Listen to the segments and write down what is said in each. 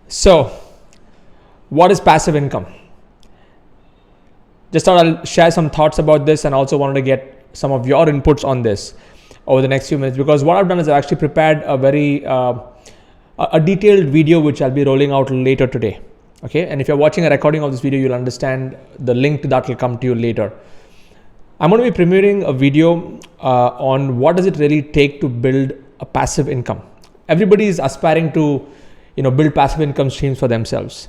So, what is passive income? Just thought I'll share some thoughts about this, and also wanted to get some of your inputs on this over the next few minutes, because what I've done is I've actually prepared a very a detailed video which I'll be rolling out later today. Okay, and if you're watching a recording of this video, you'll understand the link to that will come to you later. I'm going to be premiering a video on what does it really take to build a passive income. Everybody is aspiring to, build passive income streams for themselves,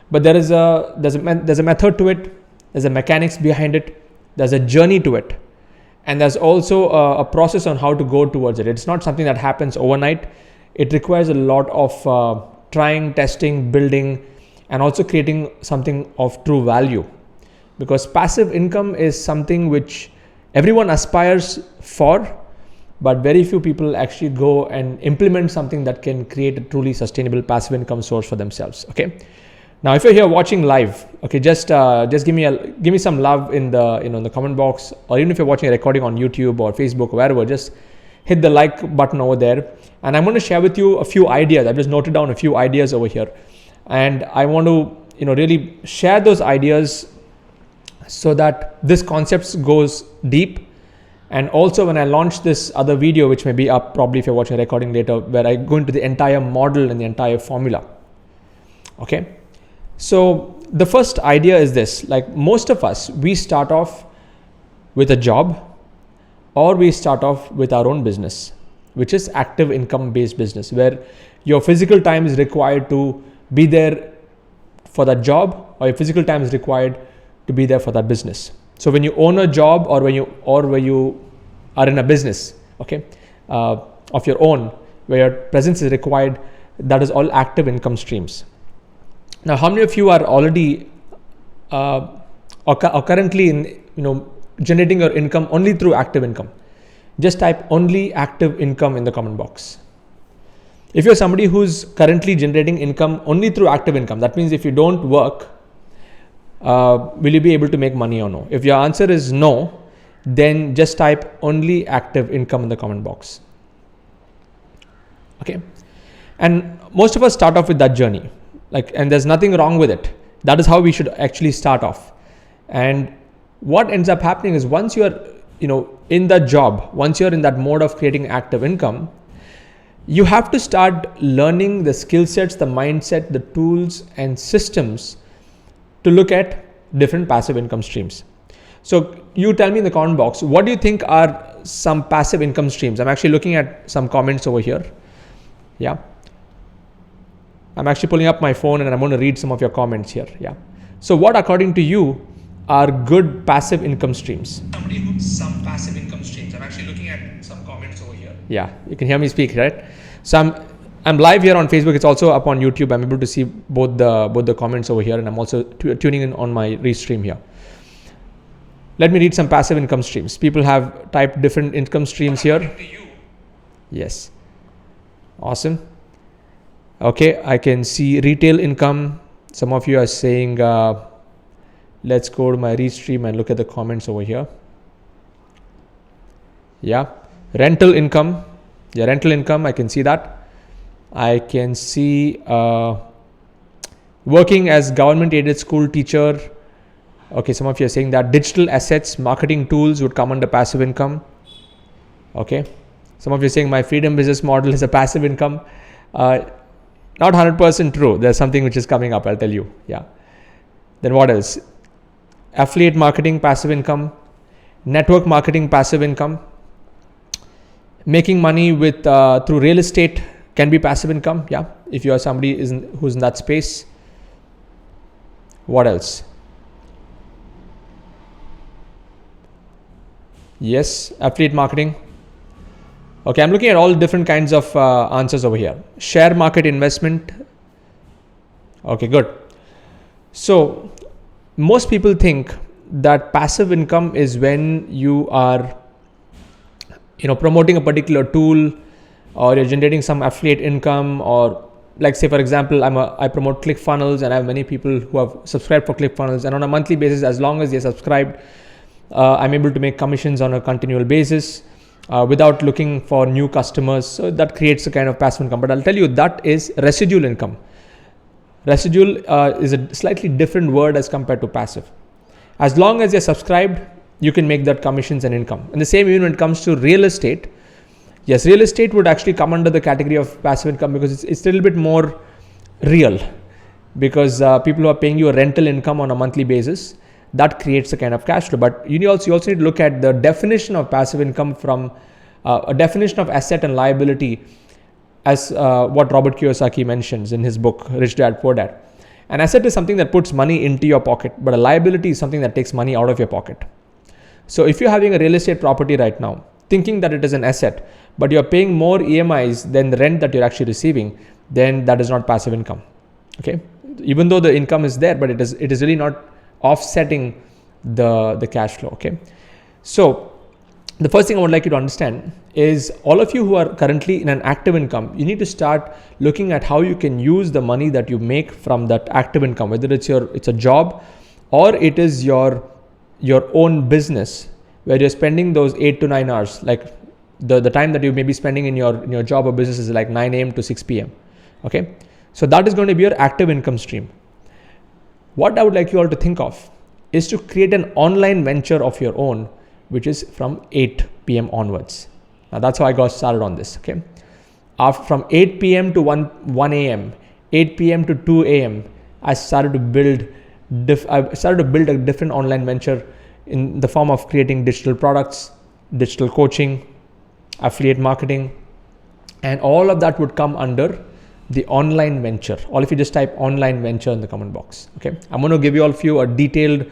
but there's a method to it. There's a mechanics behind it. There's a journey to it, and there's also a process on how to go towards it. It's not something that happens overnight. It requires a lot of trying, testing, building, and also creating something of true value. Because passive income is something which everyone aspires for, but very few people actually go and implement something that can create a truly sustainable passive income source for themselves. Okay. Now, if you're here watching live, okay, just give me some love in the in the comment box, or even if you're watching a recording on YouTube or Facebook or wherever, just hit the like button over there. And I'm going to share with you a few ideas. I've just noted down a few ideas over here, and I want to really share those ideas so that this concept goes deep. And also, when I launch this other video, which may be up probably if you're watching a recording later, where I go into the entire model and the entire formula. Okay. So the first idea is this: like most of us, we start off with a job, or we start off with our own business, which is active income based business, where your physical time is required to be there for that job, or your physical time is required to be there for that business. So when you own a job, or when you are in a business, okay, of your own, where your presence is required, that is all active income streams. Now, how many of you are already or currently in generating your income only through active income? Just type only active income in the comment box. If you're somebody who's currently generating income only through active income, that means if you don't work, will you be able to make money or no? If your answer is no, then just type only active income in the comment box. Okay. And most of us start off with that journey. And there's nothing wrong with it. That is how we should actually start off. And what ends up happening is, once you're, in that job, once you're in that mode of creating active income, you have to start learning the skill sets, the mindset, the tools and systems to look at different passive income streams. So you tell me in the comment box, what do you think are some passive income streams? I'm actually looking at some comments over here. Yeah. I'm actually pulling up my phone and I'm going to read some of your comments here. Yeah. So what, according to you, are good passive income streams? Some passive income streams. I'm actually looking at some comments over here. Yeah. You can hear me speak, right? So I'm live here on Facebook. It's also up on YouTube. I'm able to see both the comments over here, and I'm also tuning in on my restream here. Let me read some passive income streams. People have typed different income streams here. Yes. Awesome. Okay, I can see retail income. Some of you are saying, let's go to my restream and look at the comments over here. Yeah. Rental income. Yeah, rental income, I can see that. I can see working as government aided school teacher. Okay, some of you are saying that digital assets, marketing tools would come under passive income. Okay. Some of you are saying my freedom business model is a passive income. Not 100% true. There's something which is coming up, I'll tell you. Yeah. Then what else? Affiliate marketing, passive income. Network marketing, passive income. Making money with through real estate can be passive income. Yeah. If you are somebody who's in that space. What else? Yes, affiliate marketing. Okay, I'm looking at all different kinds of answers over here. Share market investment. Okay, good. So most people think that passive income is when you are, promoting a particular tool, or you're generating some affiliate income, or like say for example, I promote ClickFunnels, and I have many people who have subscribed for ClickFunnels, and on a monthly basis, as long as they're subscribed, I'm able to make commissions on a continual basis. Without looking for new customers. So that creates a kind of passive income. But I'll tell you, that is residual income. Residual is a slightly different word as compared to passive. As long as you're subscribed, you can make that commissions and income. And the same even when it comes to real estate. Yes, real estate would actually come under the category of passive income because it's a little bit more real, because people who are paying you a rental income on a monthly basis, that creates a kind of cash flow. But you also need to look at the definition of passive income from a definition of asset and liability, as what Robert Kiyosaki mentions in his book Rich Dad Poor Dad. An asset is something that puts money into your pocket, but a liability is something that takes money out of your pocket. So if you're having a real estate property right now, thinking that it is an asset, but you're paying more EMIs than the rent that you're actually receiving, then that is not passive income. Okay, even though the income is there, but it is really not offsetting the cash flow. Okay, so the first thing I would like you to understand is, all of you who are currently in an active income, you need to start looking at how you can use the money that you make from that active income, whether it's a job or it is your own business, where you're spending those 8 to 9 hours, like the time that you may be spending in your job or business is like 9 a.m. to 6 p.m. Okay, so that is going to be your active income stream. What I would like you all to think of is to create an online venture of your own, which is from 8 p.m. onwards. Now that's how I got started on this. Okay, from 8 p.m. to 1 a.m., 8 p.m. to 2 a.m., I started to build a different online venture in the form of creating digital products, digital coaching, affiliate marketing, and all of that would come under the online venture. All if you just type online venture in the comment box. Okay, I'm going to give you all a detailed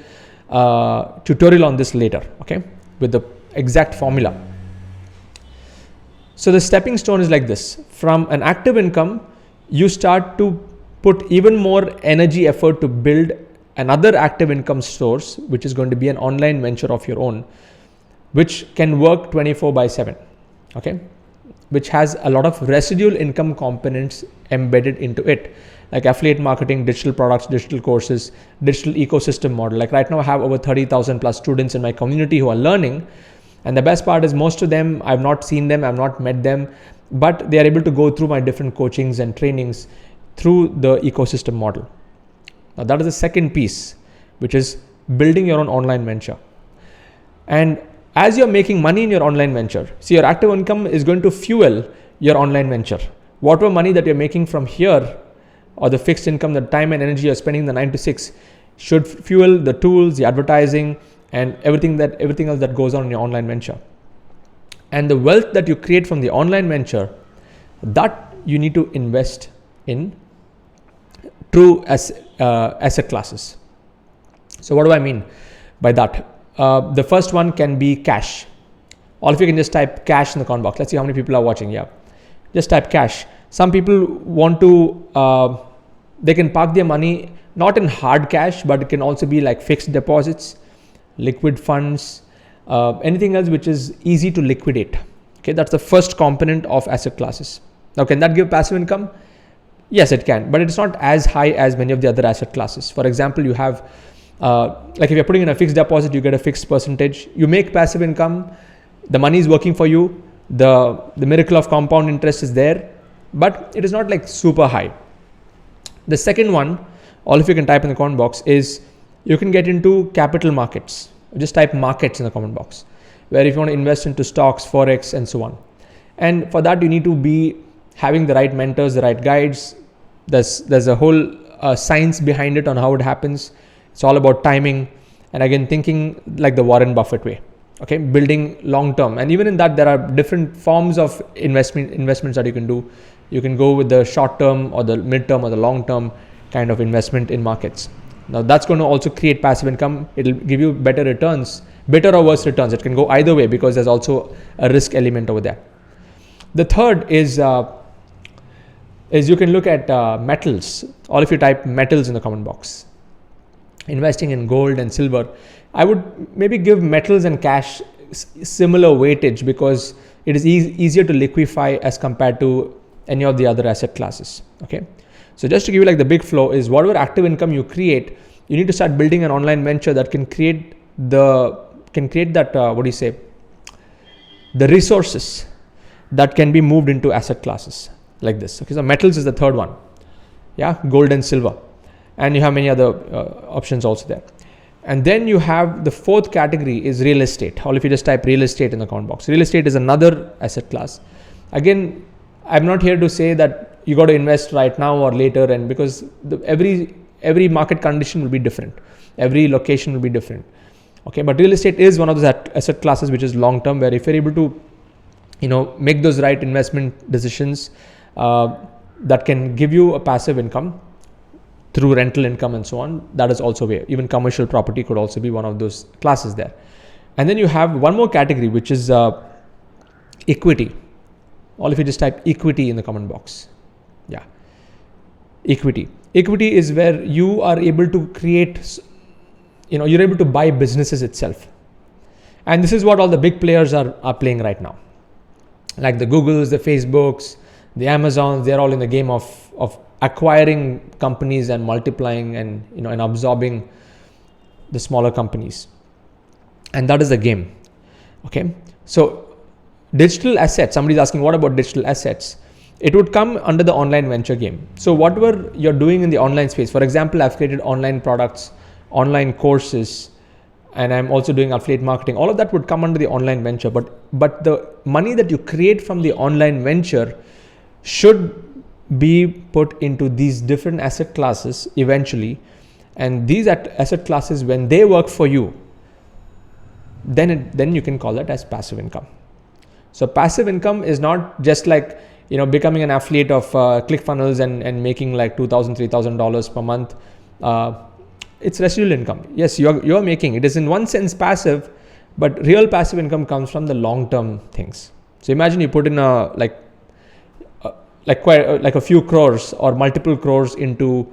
tutorial on this later. Okay, with the exact formula. So the stepping stone is like this. From an active income, you start to put even more energy, effort to build another active income source, which is going to be an online venture of your own, which can work 24/7. Okay, which has a lot of residual income components embedded into it, like affiliate marketing, digital products, digital courses, digital ecosystem model. Like right now I have over 30,000 plus students in my community who are learning. And the best part is, most of them, I've not seen them, I've not met them, but they are able to go through my different coachings and trainings through the ecosystem model. Now that is the second piece, which is building your own online venture. And as you're making money in your online venture, see, your active income is going to fuel your online venture. Whatever money that you're making from here, or the fixed income, the time and energy you're spending the 9 to 6, should fuel the tools, the advertising, and everything else that goes on in your online venture. And the wealth that you create from the online venture, that you need to invest in true asset classes. So what do I mean by that? The first one can be cash. All of you can just type cash in the comment box. Let's see how many people are watching. Yeah, just type cash. Some people want to, they can park their money not in hard cash, but it can also be like fixed deposits, liquid funds, anything else which is easy to liquidate. Okay, that's the first component of asset classes. Now, can that give passive income? Yes, it can, but it's not as high as many of the other asset classes. For example, you have, like if you're putting in a fixed deposit, you get a fixed percentage. You make passive income, the money is working for you, the miracle of compound interest is there, but it is not like super high. The second one, all of you can type in the comment box, is you can get into capital markets. Just type markets in the comment box, where if you want to invest into stocks, forex, and so on. And for that, you need to be having the right mentors, the right guides. There's a whole science behind it on how it happens. It's all about timing, and again, thinking like the Warren Buffett way. Okay, building long term. And even in that, there are different forms of investments that you can do. You can go with the short term or the mid term or the long term kind of investment in markets. Now that's going to also create passive income. It'll give you better returns, better or worse returns. It can go either way because there's also a risk element over there. The third is you can look at metals. All of you type metals in the comment box. Investing in gold and silver. I would maybe give metals and cash similar weightage because it is easier to liquefy as compared to any of the other asset classes. Okay. So just to give you like the big flow is, whatever active income you create, you need to start building an online venture that can create the resources that can be moved into asset classes like this. Okay, so metals is the third one. Yeah, gold and silver. And you have many other options also there. And then you have the fourth category is real estate. Or if you just type real estate in the comment box. Real estate is another asset class. Again, I'm not here to say that you got to invest right now or later, and because every market condition will be different. Every location will be different. Okay, but real estate is one of those asset classes which is long term, where if you're able to make those right investment decisions that can give you a passive income through rental income and so on, that is also where even commercial property could also be one of those classes there. And then you have one more category, which is equity. Or if you just type equity in the comment box. Yeah, equity is where you are able to create, you're able to buy businesses itself. And this is what all the big players are playing right now, like the Googles, the Facebooks, the Amazons. They're all in the game of acquiring companies and multiplying and absorbing the smaller companies. And that is the game. Okay, so digital assets, somebody's asking, what about digital assets? It would come under the online venture game. So whatever you're doing in the online space, for example, I've created online products, online courses, and I'm also doing affiliate marketing. All of that would come under the online venture, but the money that you create from the online venture should be put into these different asset classes eventually. And these asset classes, when they work for you, then you can call that as passive income. So passive income is not just like becoming an affiliate of ClickFunnels and making like $2,000, $3,000 per month. It's residual income. Yes, you're making it. Is in one sense passive, but real passive income comes from the long term things. So imagine you put in like a few crores or multiple crores into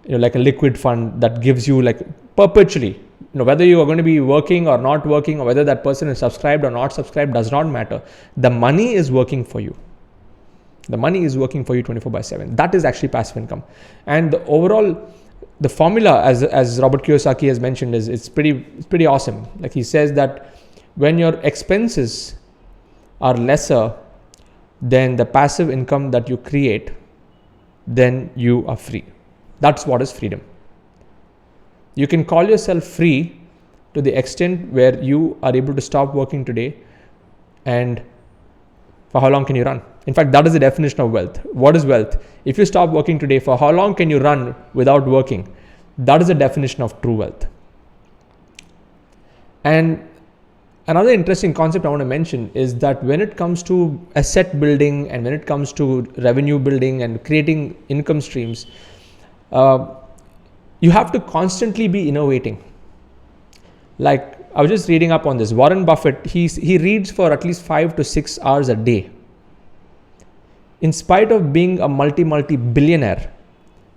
like a liquid fund that gives you like perpetually. Whether you are going to be working or not working, or whether that person is subscribed or not subscribed, does not matter. The money is working for you. The money is working for you 24/7. That is actually passive income. And the formula, as Robert Kiyosaki has mentioned, is it's pretty awesome. Like he says that when your expenses are lesser than the passive income that you create, then you are free. That's what is freedom. You can call yourself free to the extent where you are able to stop working today, and for how long can you run? In fact, that is the definition of wealth. What is wealth? If you stop working today, for how long can you run without working? That is the definition of true wealth. And another interesting concept I want to mention is that when it comes to asset building and when it comes to revenue building and creating income streams, you have to constantly be innovating. Like I was just reading up on this. Warren Buffett, he reads for at least 5 to 6 hours a day. In spite of being a multi-billionaire,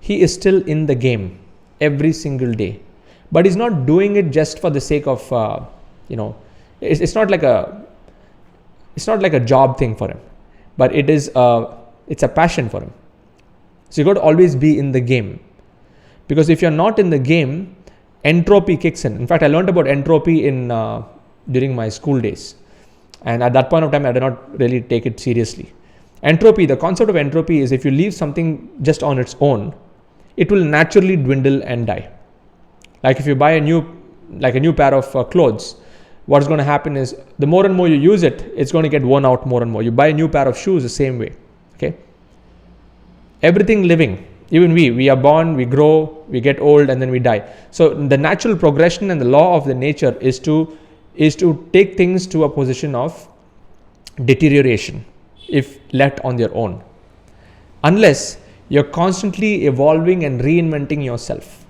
he is still in the game every single day. But he's not doing it just for the sake of, it's not like a job thing for him, but it's a passion for him. So you got to always be in the game, because if you're not in the game, entropy kicks in. In fact, I learned about entropy during my school days, and at that point of time, I did not really take it seriously. Entropy, the concept of entropy is if you leave something just on its own, it will naturally dwindle and die. Like if you buy a new pair of clothes, what's going to happen is the more and more you use it, it's going to get worn out more and more. You buy a new pair of shoes the same way. Okay. Everything living, even we are born, we grow, we get old, and then we die. So the natural progression and the law of the nature is to take things to a position of deterioration if left on their own, unless you're constantly evolving and reinventing yourself.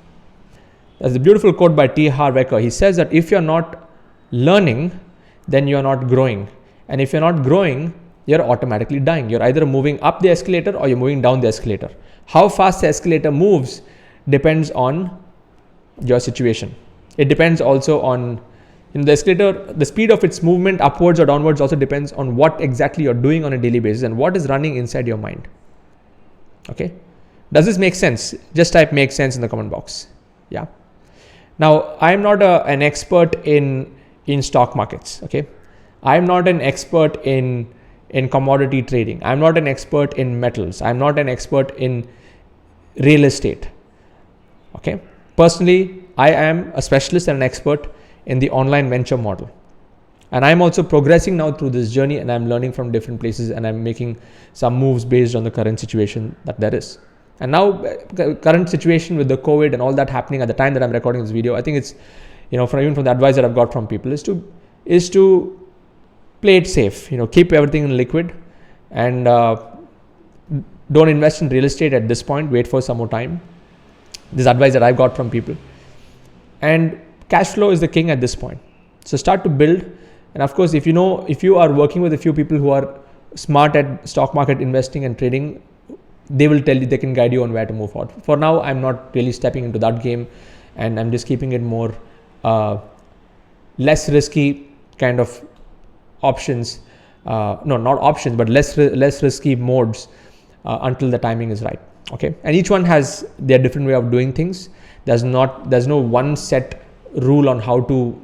There's a beautiful quote by T. Harv Eker. He says that if you're not learning, then you're not growing. And if you're not growing, you're automatically dying. You're either moving up the escalator or you're moving down the escalator. How fast the escalator moves depends on your situation. It depends also on the escalator, the speed of its movement upwards or downwards also depends on what exactly you're doing on a daily basis and what is running inside your mind. Okay. Does this make sense? Just type make sense in the comment box. Yeah. Now, I'm not an expert in stock markets. Okay. I'm not an expert in commodity trading. I'm not an expert in metals. I'm not an expert in real estate. Okay. Personally, I am a specialist and an expert in the online venture model. And I'm also progressing now through this journey, and I'm learning from different places, and I'm making some moves based on the current situation that there is. And now, current situation with the COVID and all that happening at the time that I'm recording this video, I think it's, even from the advice that I've got from people is to play it safe. Keep everything in liquid, and don't invest in real estate at this point. Wait for some more time. This is advice that I've got from people. And cash flow is the king at this point. So start to build. And of course, if you are working with a few people who are smart at stock market investing and trading, they will tell you, they can guide you on where to move forward. For now, I'm not really stepping into that game, and I'm just keeping it more less risky kind of options. Not options, but less risky modes until the timing is right. Okay, and each one has their different way of doing things. There's no one set rule on how to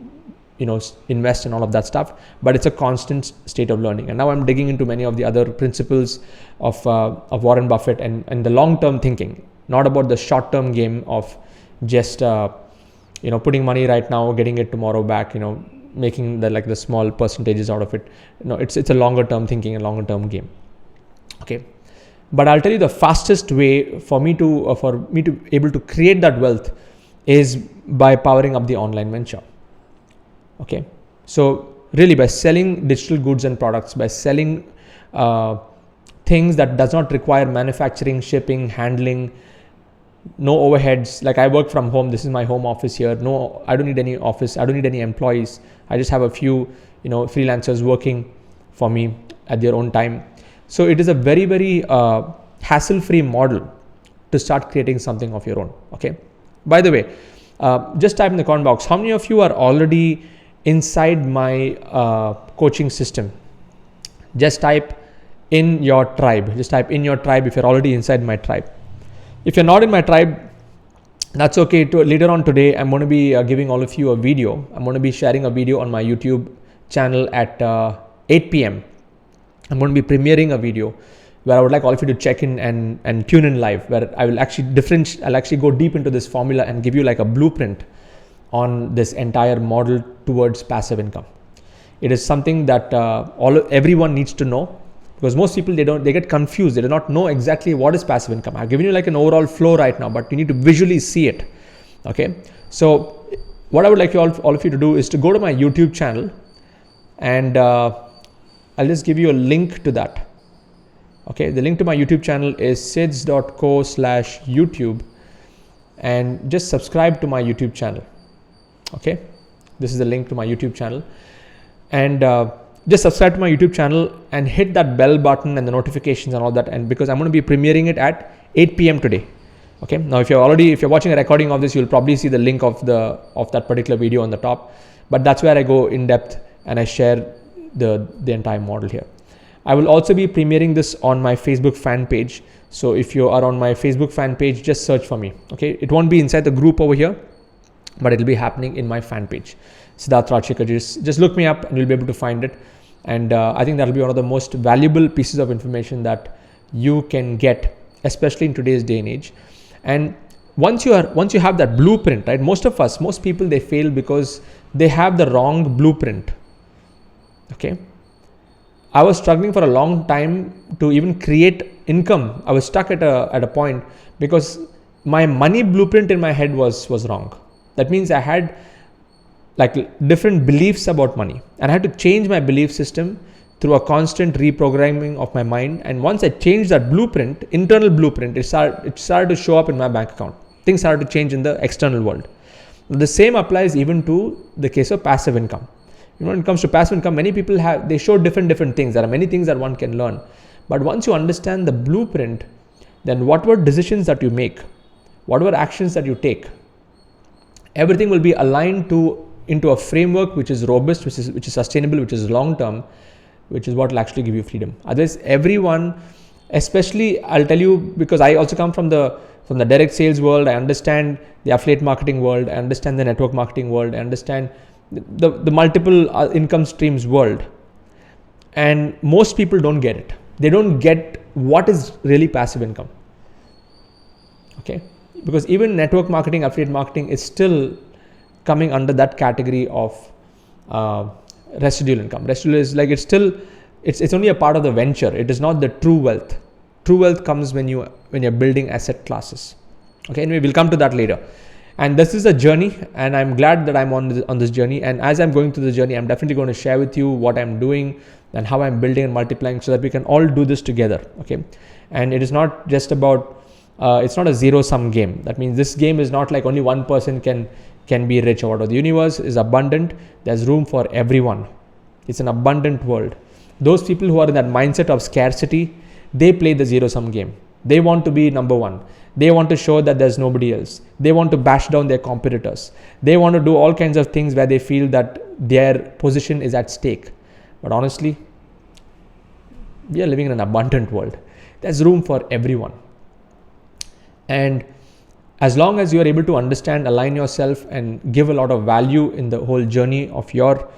invest and all of that stuff, but it's a constant state of learning. And now I'm digging into many of the other principles of Warren Buffett and the long-term thinking, not about the short-term game of just putting money right now, getting it tomorrow back, making the small percentages out of it. It's a longer-term thinking and longer-term game. Okay, but I'll tell you the fastest way for me to able to create that wealth is by powering up the online venture. Okay, so really by selling digital goods and products, by selling things that does not require manufacturing, shipping, handling, no overheads. Like I work from home. This is my home office here. No, I don't need any office. I don't need any employees. I just have a few, freelancers working for me at their own time. So it is a very, very hassle-free model to start creating something of your own. Okay. By the way, just type in the comment box, how many of you are already inside my coaching system? Just type in your tribe. Just type in your tribe if you're already inside my tribe. If you're not in my tribe, that's okay. Later on today, I'm going to be giving all of you a video. I'm going to be sharing a video on my YouTube channel at 8 p.m. I'm going to be premiering a video where I would like all of you to check in and tune in live, where I will actually I'll actually go deep into this formula and give you like a blueprint on this entire model towards passive income. It is something that everyone needs to know, because most people, they get confused. They do not know exactly what is passive income. I've given you like an overall flow right now, but you need to visually see it. Okay. So what I would like all of you to do is to go to my YouTube channel, and I'll just give you a link to that. Okay. The link to my YouTube channel is sids.co/YouTube, and just subscribe to my YouTube channel. Okay. This is the link to my YouTube channel, and just subscribe to my YouTube channel and hit that bell button and the notifications and all that. And because I'm going to be premiering it at 8 p.m. today. Okay. Now, if you're watching a recording of this, you'll probably see the link of that particular video on the top, but that's where I go in depth and I share the entire model here. I will also be premiering this on my Facebook fan page. So if you are on my Facebook fan page, just search for me. Okay. It won't be inside the group over here, but it'll be happening in my fan page. Siddharth Rajshekar. Just look me up and you'll be able to find it. And I think that'll be one of the most valuable pieces of information that you can get, especially in today's day and age. And once you have that blueprint, right? Most people, they fail because they have the wrong blueprint. Okay. I was struggling for a long time to even create income. I was stuck at a point because my money blueprint in my head was wrong. That means I had like different beliefs about money, and I had to change my belief system through a constant reprogramming of my mind. And once I changed that blueprint, internal blueprint, it started to show up in my bank account. Things started to change in the external world. The same applies even to the case of passive income. When it comes to passive income, many people they show different things. There are many things that one can learn, but once you understand the blueprint, then whatever decisions that you make, whatever actions that you take, everything will be aligned into a framework which is robust, which is sustainable, which is long term, which is what will actually give you freedom. Otherwise, everyone, especially I'll tell you, because I also come from the direct sales world, I understand the affiliate marketing world, I understand the network marketing world, I understand the multiple income streams world, and most people don't get it. They don't get what is really passive income. Okay, because even network marketing, affiliate marketing is still coming under that category of residual income. Residual is like, it's only a part of the venture. It is not the true wealth. True wealth comes when you're building asset classes. Okay, anyway, we'll come to that later. And this is a journey, and I'm glad that I'm on this journey. And as I'm going through the journey, I'm definitely going to share with you what I'm doing and how I'm building and multiplying, so that we can all do this together. Okay, and it is not just about it's not a zero-sum game. That means this game is not like only one person can be rich or whatever. The universe is abundant. There's room for everyone. It's an abundant world. Those people who are in that mindset of scarcity, they play the zero-sum game. They want to be number one. They want to show that there's nobody else. They want to bash down their competitors. They want to do all kinds of things where they feel that their position is at stake. But honestly, we are living in an abundant world. There's room for everyone. And as long as you are able to understand, align yourself, and give a lot of value in the whole journey of your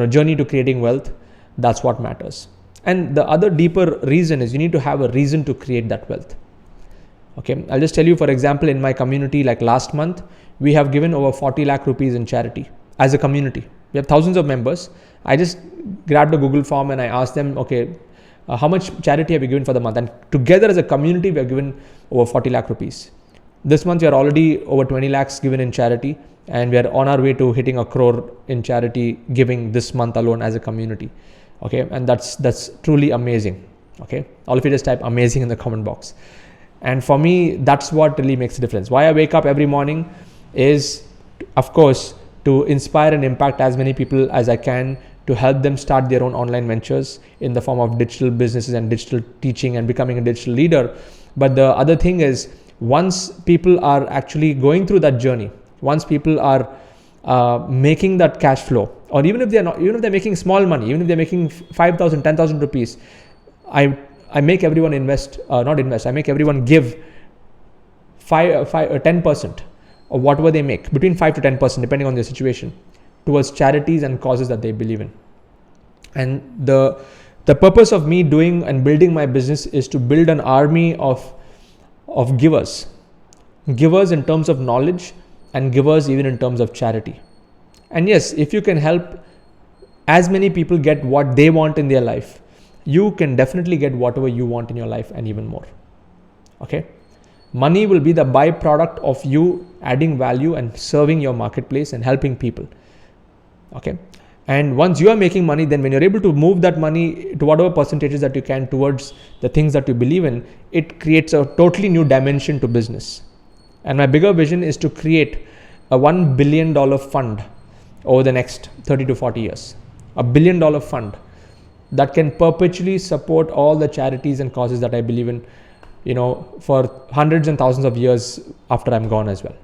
journey to creating wealth, that's what matters. And the other deeper reason is you need to have a reason to create that wealth. Okay, I'll just tell you, for example, in my community, like last month, we have given over 40 lakh rupees in charity as a community. We have thousands of members. I just grabbed a Google form and I asked them, okay, how much charity have you given for the month? And together as a community, we have given over 40 lakh rupees. This month, we are already over 20 lakhs given in charity, and we are on our way to hitting 1 crore in charity giving this month alone as a community. Okay, and that's truly amazing. Okay, all of you just type amazing in the comment box. And for me, that's what really makes a difference. Why I wake up every morning is, of course, to inspire and impact as many people as I can, to help them start their own online ventures in the form of digital businesses and digital teaching and becoming a digital leader. But the other thing is, once people are actually going through that journey, once people are making that cash flow, or even if they're making small money, even if they're making 5,000, 10,000 rupees, I make everyone I make everyone give 10% of whatever they make, between 5 to 10%, depending on their situation, towards charities and causes that they believe in. And the purpose of me doing and building my business is to build an army of givers in terms of knowledge, and givers even in terms of charity. And yes, if you can help as many people get what they want in their life, you can definitely get whatever you want in your life and even more. Okay, money will be the byproduct of you adding value and serving your marketplace and helping people. Okay, and once you are making money, then when you're able to move that money to whatever percentages that you can towards the things that you believe in, it creates a totally new dimension to business. And my bigger vision is to create a $1 billion fund over the next 30 to 40 years. $1 billion fund that can perpetually support all the charities and causes that I believe in, for hundreds and thousands of years after I'm gone as well.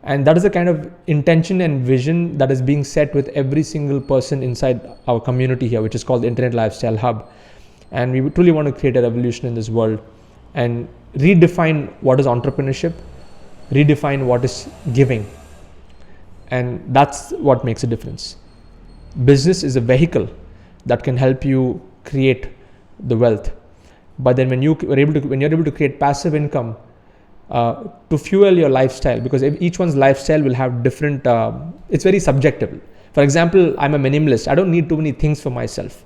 And that is the kind of intention and vision that is being set with every single person inside our community here, which is called the Internet Lifestyle Hub. And we truly want to create a revolution in this world and redefine what is entrepreneurship, redefine what is giving. And that's what makes a difference. Business is a vehicle that can help you create the wealth. But then when you're able to create passive income to fuel your lifestyle, because each one's lifestyle will have different, it's very subjective. For example, I'm a minimalist. I don't need too many things for myself.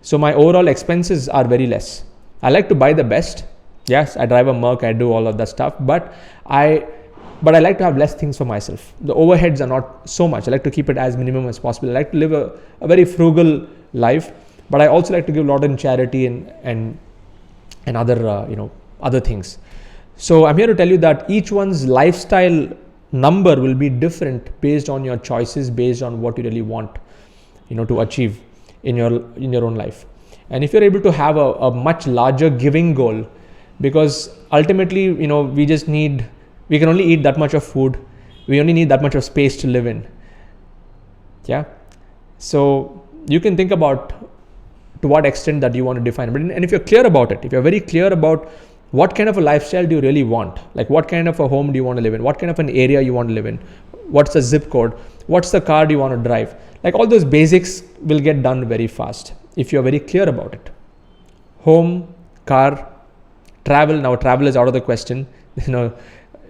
So my overall expenses are very less. I like to buy the best. Yes, I drive a Merc, I do all of that stuff, but I like to have less things for myself. The overheads are not so much. I like to keep it as minimum as possible. I like to live a very frugal life, but I also like to give a lot in charity and other other things. So I'm here to tell you that each one's lifestyle number will be different based on your choices, based on what you really want to achieve in your own life. And if you're able to have a much larger giving goal, because ultimately we can only eat that much of food, we only need that much of space to live in. Yeah, so you can think about to what extent that you want to define it. And if you're clear about it, if you're very clear about what kind of a lifestyle do you really want, like what kind of a home do you want to live in, what kind of an area you want to live in, what's the zip code, what's the car do you want to drive, like all those basics will get done very fast if you're very clear about it. Home, car, Travel is out of the question.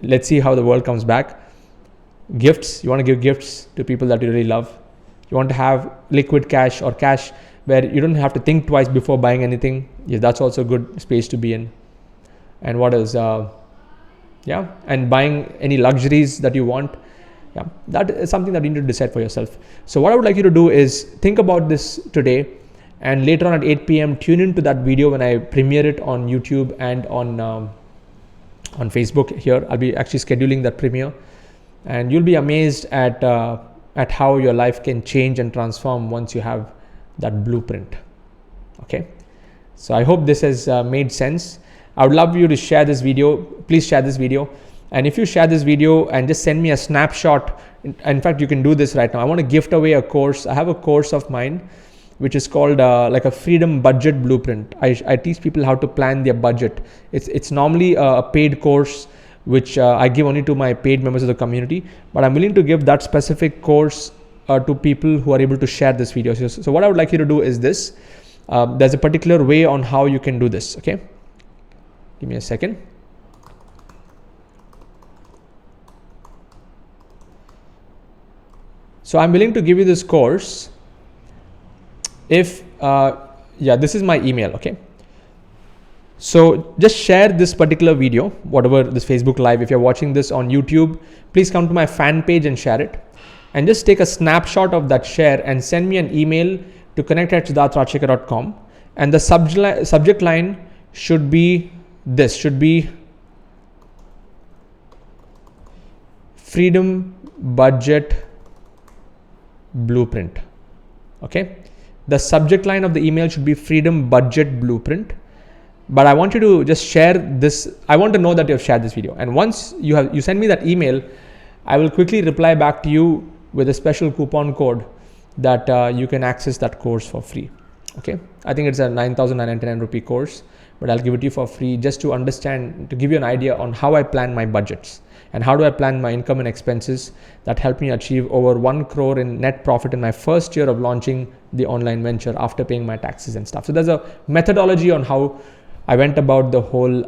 Let's see how the world comes back. Gifts, you want to give gifts to people that you really love. You want to have liquid cash or cash where you don't have to think twice before buying anything. Yeah, that's also a good space to be in. And what else? And buying any luxuries that you want. Yeah, that is something that you need to decide for yourself. So what I would like you to do is think about this today, and later on at 8 p.m. tune into that video when I premiere it on YouTube and on Facebook. Here I'll be actually scheduling that premiere, and you'll be amazed at how your life can change and transform once you have that blueprint. Okay, so I hope this has made sense. I would love you to share this video. Please share this video. And if you share this video and just send me a snapshot, in fact, you can do this right now. I want to gift away a course. I have a course of mine, which is called like a freedom budget blueprint. I teach people how to plan their budget. It's normally a paid course, which I give only to my paid members of the community, but I'm willing to give that specific course to people who are able to share this video. So what I would like you to do is this. There's a particular way on how you can do this. Okay, give me a second. So I'm willing to give you this course if, this is my email, okay? So just share this particular video, whatever this Facebook Live. If you're watching this on YouTube, please come to my fan page and share it. And just take a snapshot of that share and send me an email to connect@siddharthrajshekhar.com. And the subject line should be this, should be Freedom Budget Blueprint. Okay, the subject line of the email should be Freedom Budget Blueprint. But I want you to just share this. I want to know that you have shared this video, and once you send me that email, I will quickly reply back to you with a special coupon code that you can access that course for free. Okay, I think it's a 9,999 rupee course, but I'll give it to you for free just to understand, to give you an idea on how I plan my budgets. And how do I plan my income and expenses that help me achieve over 1 crore in net profit in my first year of launching the online venture after paying my taxes and stuff. So there's a methodology on how I went about the whole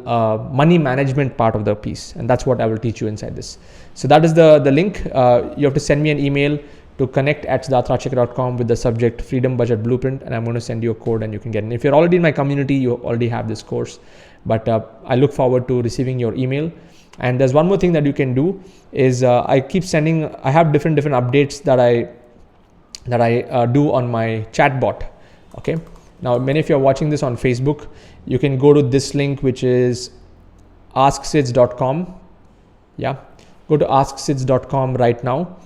money management part of the piece. And that's what I will teach you inside this. So that is the link. You have to send me an email to connect@siddharthrajshekhar.com with the subject Freedom Budget Blueprint. And I'm going to send you a code and you can get it. If you're already in my community, you already have this course. But I look forward to receiving your email. And there's one more thing that you can do is I keep sending. I have different updates that I do on my chatbot. Okay. Now, many of you are watching this on Facebook. You can go to this link, which is asksids.com. Yeah, go to asksids.com right now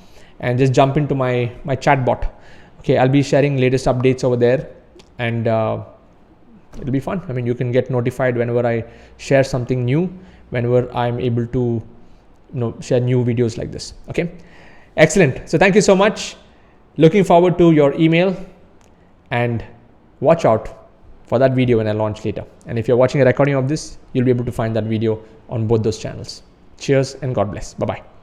and just jump into my chatbot. Okay, I'll be sharing latest updates over there, and it'll be fun. I mean, you can get notified whenever I share something new, whenever I'm able to share new videos like this. Okay, excellent. So thank you so much. Looking forward to your email, and watch out for that video when I launch later. And if you're watching a recording of this, you'll be able to find that video on both those channels. Cheers and God bless. Bye-bye.